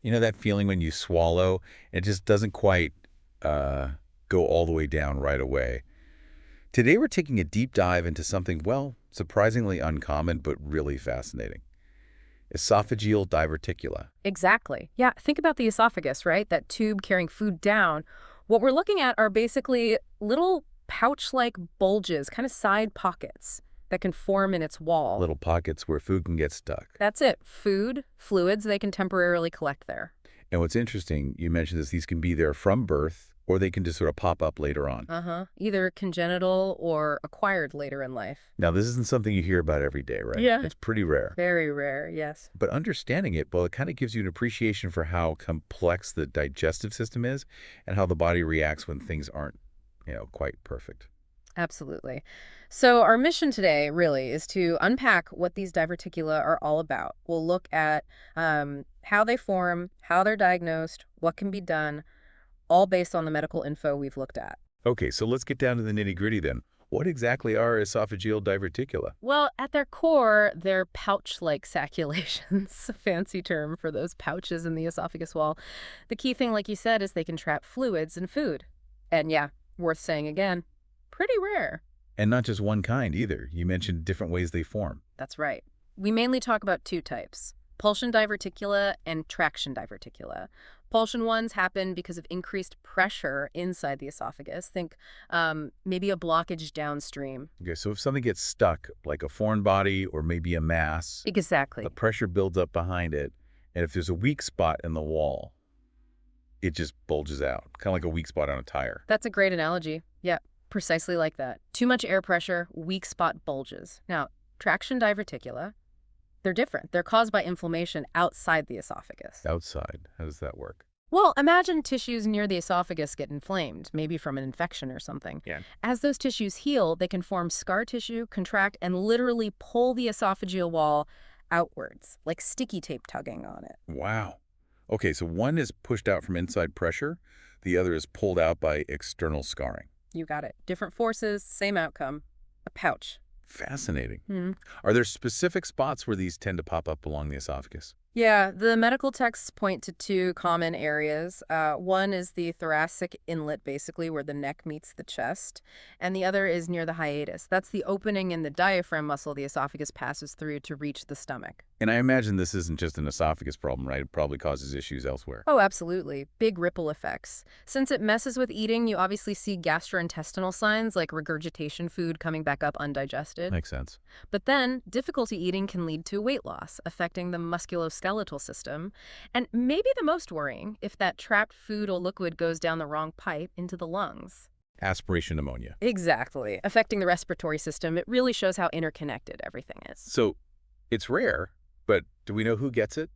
You know that feeling when you swallow, it just doesn't quite go all the way down right away. Today we're taking a deep dive into something, well, surprisingly uncommon but really fascinating. Esophageal diverticula. Exactly. Yeah, think about the esophagus, right? That tube carrying food down. What we're looking at are basically little pouch-like bulges, kind of side pockets that can form in its wall. Little pockets where food can get stuck. That's it. Food, fluids they can temporarily collect there. And what's interesting, you mentioned this, these can be there from birth, or they can just sort of pop up later on. Either congenital or acquired later in life. Now, this isn't something you hear about every day, right? Yeah. It's pretty rare. Very rare, yes. But understanding it, well, it kind of gives you an appreciation for how complex the digestive system is and how the body reacts when things aren't, quite perfect. Absolutely. So our mission today really is to unpack what these diverticula are all about. We'll look at how they form, how they're diagnosed, what can be done, all based on the medical info we've looked at. Okay, so let's get down to the nitty-gritty then. What exactly are esophageal diverticula? Well, at their core, they're pouch-like saculations, a fancy term for those pouches in the esophagus wall. The key thing, like you said, is they can trap fluids and food. And yeah, worth saying again, pretty rare. And not just one kind either. You mentioned different ways they form. That's right. We mainly talk about two types, pulsion diverticula and traction diverticula. Pulsion ones happen because of increased pressure inside the esophagus. Think maybe a blockage downstream. Okay, so if something gets stuck, like a foreign body or maybe a mass, Exactly. the pressure builds up behind it, and if there's a weak spot in the wall, it just bulges out, kind of like a weak spot on a tire. That's a great analogy. Yeah, precisely like that. Too much air pressure, weak spot bulges. Now, traction diverticula, they're different. They're caused by inflammation outside the esophagus. Outside, how does that work? Well, imagine tissues near the esophagus get inflamed, maybe from an infection or something. Yeah. As those tissues heal, they can form scar tissue, contract, and literally pull the esophageal wall outwards, like sticky tape tugging on it. Wow. Okay, so one is pushed out from inside pressure, the other is pulled out by external scarring. You got it. Different forces, same outcome. A pouch. Fascinating. Hmm. Are there specific spots where these tend to pop up along the esophagus? Yeah, the medical texts point to two common areas. One is the thoracic inlet, basically, where the neck meets the chest, and the other is near the hiatus. That's the opening in the diaphragm muscle the esophagus passes through to reach the stomach. And I imagine this isn't just an esophagus problem, right? It probably causes issues elsewhere. Oh, absolutely. Big ripple effects. Since it messes with eating, you obviously see gastrointestinal signs like regurgitation, food coming back up undigested. Makes sense. But then, difficulty eating can lead to weight loss, affecting the musculoskeletal system. And maybe the most worrying, if that trapped food or liquid goes down the wrong pipe into the lungs. Aspiration pneumonia. Exactly. Affecting the respiratory system, it really shows how interconnected everything is. So it's rare, but do we know who gets it?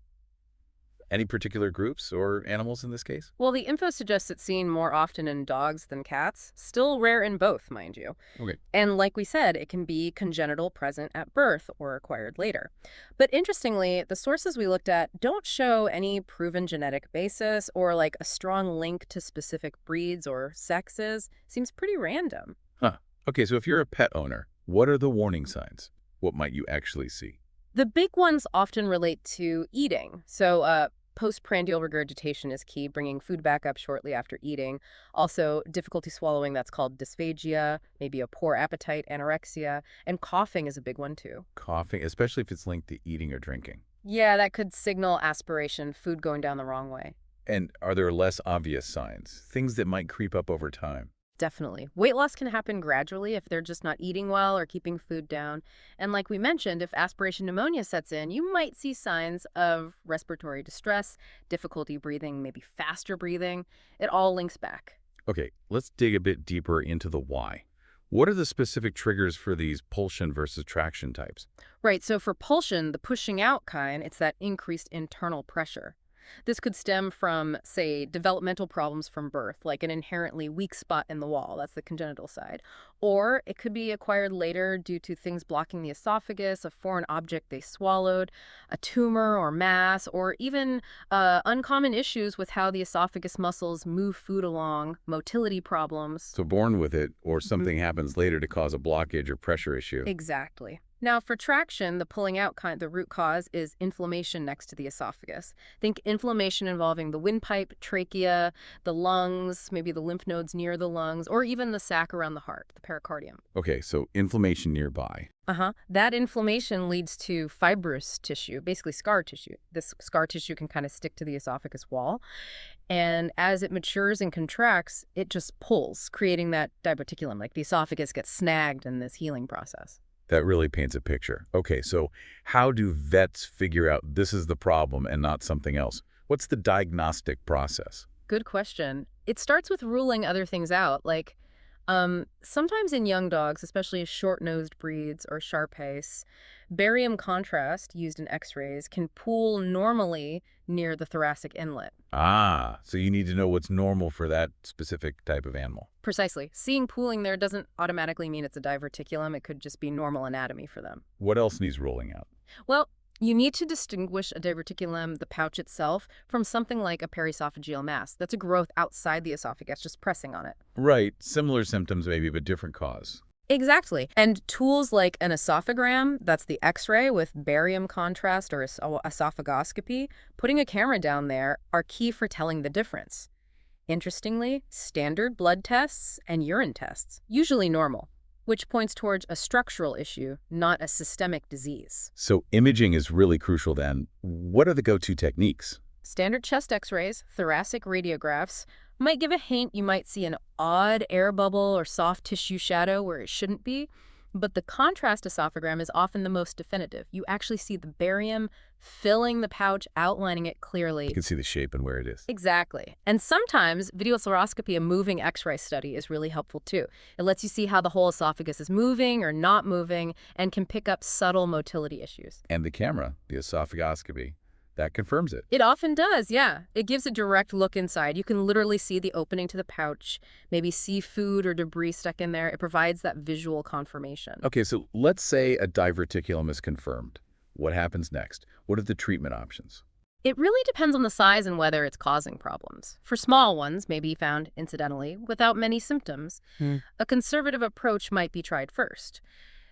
Any particular groups or animals in this case? Well, the info suggests it's seen more often in dogs than cats. Still rare in both, mind you. Okay. And like we said, it can be congenital, present at birth, or acquired later. But interestingly, the sources we looked at don't show any proven genetic basis or like a strong link to specific breeds or sexes. Seems pretty random. Huh. Okay, so if you're a pet owner, what are the warning signs? What might you actually see? The big ones often relate to eating. So postprandial regurgitation is key, bringing food back up shortly after eating. Also, difficulty swallowing, that's called dysphagia, maybe a poor appetite, anorexia, and coughing is a big one too. Coughing, especially if it's linked to eating or drinking. Yeah, that could signal aspiration, food going down the wrong way. And are there less obvious signs? Things that might creep up over time? Definitely. Weight loss can happen gradually if they're just not eating well or keeping food down. And like we mentioned, if aspiration pneumonia sets in, you might see signs of respiratory distress, difficulty breathing, maybe faster breathing. It all links back. Okay, let's dig a bit deeper into the why. What are the specific triggers for these pulsion versus traction types? Right, so for pulsion, the pushing out kind, it's that increased internal pressure. This could stem from, say, developmental problems from birth, like an inherently weak spot in the wall. That's the congenital side. Or it could be acquired later due to things blocking the esophagus, a foreign object they swallowed, a tumor or mass, or even uncommon issues with how the esophagus muscles move food along, motility problems. So born with it, or something happens later to cause a blockage or pressure issue. Exactly. Now, for traction, the pulling out kind, the root cause is inflammation next to the esophagus. Think inflammation involving the windpipe, trachea, the lungs, maybe the lymph nodes near the lungs, or even the sac around the heart, the pericardium. Okay, so inflammation nearby. That inflammation leads to fibrous tissue, basically scar tissue. This scar tissue can kind of stick to the esophagus wall. And as it matures and contracts, it just pulls, creating that diverticulum, like the esophagus gets snagged in this healing process. That really paints a picture. Okay, so how do vets figure out this is the problem and not something else? What's the diagnostic process? Good question. It starts with ruling other things out, like sometimes in young dogs, especially short-nosed breeds or Shar-Pais, barium contrast used in x-rays can pool normally near the thoracic inlet. Ah, so you need to know what's normal for that specific type of animal. Precisely. Seeing pooling there doesn't automatically mean it's a diverticulum. It could just be normal anatomy for them. What else needs ruling out? Well, you need to distinguish a diverticulum, the pouch itself, from something like a periesophageal mass. That's a growth outside the esophagus, just pressing on it. Right, similar symptoms maybe, but different cause. Exactly. And tools like an esophagram, that's the x-ray with barium contrast or esophagoscopy, putting a camera down there are key for telling the difference. Interestingly, standard blood tests and urine tests, usually normal, which points towards a structural issue, not a systemic disease. So imaging is really crucial then. What are the go-to techniques? Standard chest x-rays, thoracic radiographs, might give a hint. You might see an odd air bubble or soft tissue shadow where it shouldn't be, but the contrast esophagram is often the most definitive. You actually see the barium filling the pouch, outlining it clearly. You can see the shape and where it is. Exactly. And sometimes video fluoroscopy, a moving x-ray study, is really helpful too. It lets you see how the whole esophagus is moving or not moving and can pick up subtle motility issues. And the camera, the esophagoscopy, that confirms it. It often does, yeah. It gives a direct look inside. You can literally see the opening to the pouch, maybe see food or debris stuck in there. It provides that visual confirmation. Okay, so let's say a diverticulum is confirmed. What happens next? What are the treatment options? It really depends on the size and whether it's causing problems. For small ones, maybe found incidentally, without many symptoms, a conservative approach might be tried first.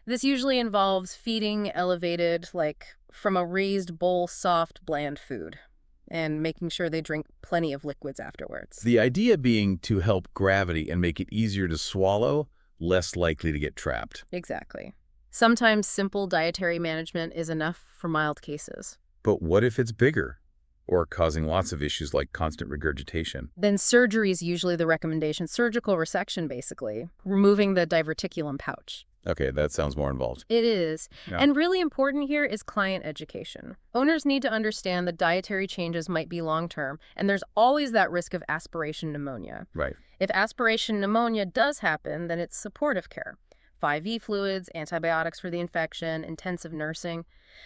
This usually involves feeding elevated, like from a raised bowl, soft, bland food, and making sure they drink plenty of liquids afterwards. The idea being to help gravity and make it easier to swallow, less likely to get trapped. Exactly. Sometimes simple dietary management is enough for mild cases. But what if it's bigger or causing lots of issues like constant regurgitation? Then surgery is usually the recommendation. Surgical resection, basically, removing the diverticulum pouch. Okay, that sounds more involved. It is. Yeah. And really important here is client education. Owners need to understand that dietary changes might be long-term, and there's always that risk of aspiration pneumonia. Right. If aspiration pneumonia does happen, then it's supportive care. 5E fluids, antibiotics for the infection, intensive nursing.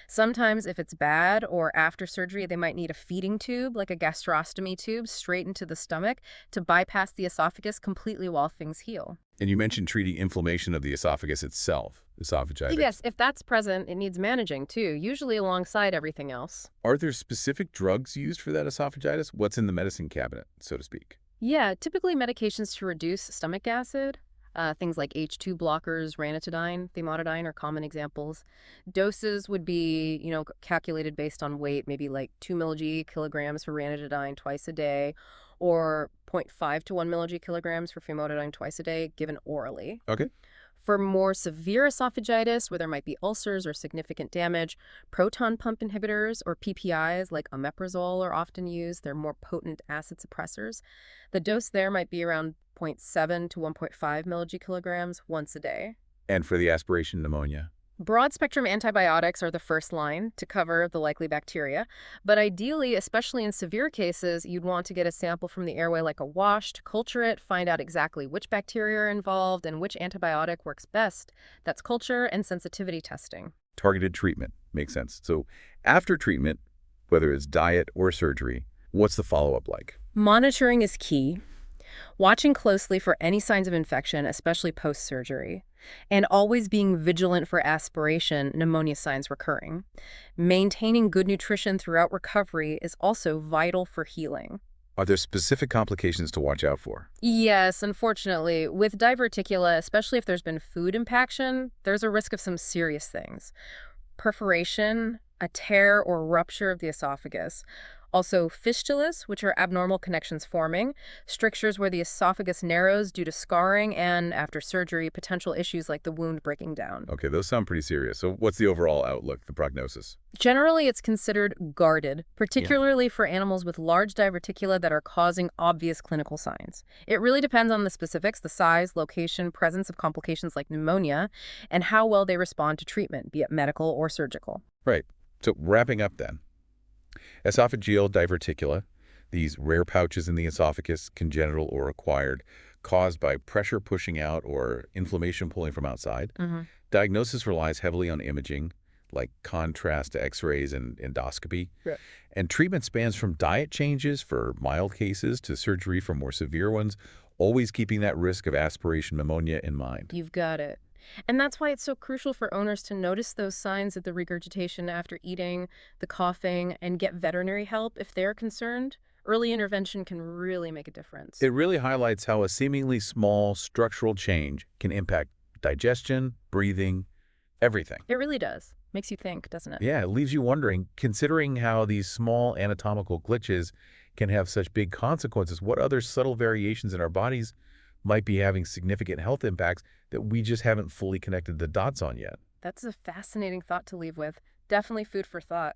Sometimes if it's bad or after surgery, they might need a feeding tube, like a gastrostomy tube, straight into the stomach to bypass the esophagus completely while things heal. And you mentioned treating inflammation of the esophagus itself, esophagitis. Yes, if that's present, it needs managing too, usually alongside everything else. Are there specific drugs used for that esophagitis? What's in the medicine cabinet, so to speak? Yeah, typically medications to reduce stomach acid. Things like H2 blockers, ranitidine, famotidine are common examples. Doses would be, calculated based on weight, maybe like 2 kilograms for ranitidine twice a day, or 0.5 to 1 kilograms for famotidine twice a day, given orally. Okay. For more severe esophagitis, where there might be ulcers or significant damage, proton pump inhibitors or PPIs like omeprazole are often used. They're more potent acid suppressors. The dose there might be around 0.7 to 1.5 kilograms once a day. And for the aspiration pneumonia? Broad-spectrum antibiotics are the first line to cover the likely bacteria, but ideally, especially in severe cases, you'd want to get a sample from the airway like a wash to culture it, find out exactly which bacteria are involved and which antibiotic works best. That's culture and sensitivity testing. Targeted treatment. Makes sense. So after treatment, whether it's diet or surgery, what's the follow-up like? Monitoring is key. Watching closely for any signs of infection, especially post-surgery, and always being vigilant for aspiration, pneumonia signs recurring. Maintaining good nutrition throughout recovery is also vital for healing. Are there specific complications to watch out for? Yes, unfortunately, with diverticula, especially if there's been food impaction, there's a risk of some serious things. Perforation, a tear or rupture of the esophagus. Also, fistulas, which are abnormal connections forming, strictures where the esophagus narrows due to scarring, and after surgery, potential issues like the wound breaking down. Okay, those sound pretty serious. So what's the overall outlook, the prognosis? Generally, it's considered guarded, Yeah. particularly for animals with large diverticula that are causing obvious clinical signs. It really depends on the specifics, the size, location, presence of complications like pneumonia, and how well they respond to treatment, be it medical or surgical. Right. So wrapping up then, esophageal diverticula, these rare pouches in the esophagus, congenital or acquired, caused by pressure pushing out or inflammation pulling from outside. Hmm. Diagnosis relies heavily on imaging, like contrast to X-rays and endoscopy. Right. And treatment spans from diet changes for mild cases to surgery for more severe ones, always keeping that risk of aspiration pneumonia in mind. You've got it. And that's why it's so crucial for owners to notice those signs of the regurgitation after eating, the coughing, and get veterinary help if they're concerned. Early intervention can really make a difference. It really highlights how a seemingly small structural change can impact digestion, breathing, everything. It really does. Makes you think, doesn't it? Yeah, it leaves you wondering, considering how these small anatomical glitches can have such big consequences, what other subtle variations in our bodies might be having significant health impacts that we just haven't fully connected the dots on yet? That's a fascinating thought to leave with. Definitely food for thought.